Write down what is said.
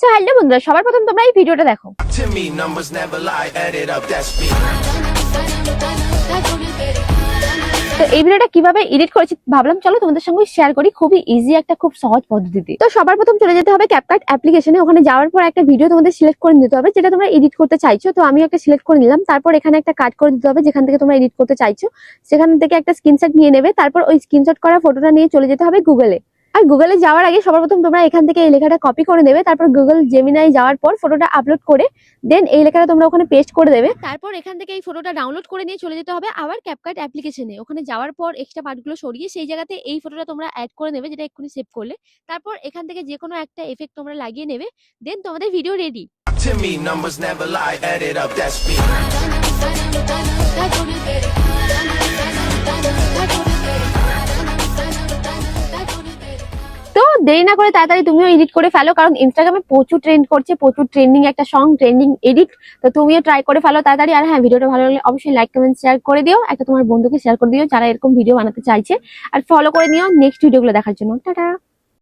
So hello বন্ধুরা, সবার প্রথম তোমরা এই ভিডিওটা দেখো। To me, numbers never lie, add it up, that's me. তো এই ভিডিওটা কিভাবে এডিট করেছি ভাবলাম চলো তোমাদের সঙ্গে শেয়ার করি, খুবই ইজি একটা খুব সহজ পদ্ধতিতে। তো সবার প্রথম চলে যেতে হবে ক্যাপকাট অ্যাপ্লিকেশনে। ওখানে যাওয়ার পর একটা ভিডিও তোমাদের সিলেক্ট করে নিতে হবে যেটা তোমরা এডিট করতে চাইছো। তো আমি একটা সিলেক্ট করে নিলাম। তারপর এখানে একটা কাট করে দিতে হবে যেখান থেকে তোমরা এডিট করতে চাইছো, সেখান থেকে একটা স্ক্রিনশট নিয়ে নেবে। তারপর ওই স্ক্রিনশট করা ফটোটা নিয়ে চলে যেতে হবে গুগলে। আর গুগলে যাওয়ার আগে সবার প্রথম তোমরা এখান থেকে এই লেখাটা কপি করে নেবে। তারপর গুগল জেমিনাই যাওয়ার পর ফটোটা আপলোড করে দেন এই লেখাটা তোমরা ওখানে পেস্ট করে দেবে। তারপর এখান থেকে এই ফটোটা ডাউনলোড করে নিয়ে চলে যেতে হবে আবার ক্যাপকাট অ্যাপ্লিকেশনে। ওখানে যাওয়ার পর এক্সট্রা পার্টগুলো সরিয়ে সেই জায়গাতে এই ফটোটা তোমরা অ্যাড করে নেবে যেটা এক্ষুনি সেভ করলে। তারপর এখান থেকে যে কোনো একটা এফেক্ট তোমরা লাগিয়ে নেবে, দেন তোমাদের video ready. To me, numbers never lie, add it up, that's me. তো দেরি না করে তাড়াতাড়ি তুমিও এডিট করে ফেলো, কারণ ইনস্টাগ্রামে প্রচুর ট্রেন্ড করছে, প্রচুর ট্রেন্ডিং একটা সং, ট্রেন্ডিং এডিট। তো তুমিও ট্রাই করে ফেলো তাড়াতাড়ি। আর হ্যাঁ, ভিডিওটা ভালো লাগলে অবশ্যই লাইক কমেন্ট শেয়ার করে দিও, একটা তোমার বন্ধুকে শেয়ার করে দিও যারা এরকম ভিডিও বানাতে চাইছে। আর ফলো করে নিও নেক্সট ভিডিওগুলো দেখার জন্য। টাটা।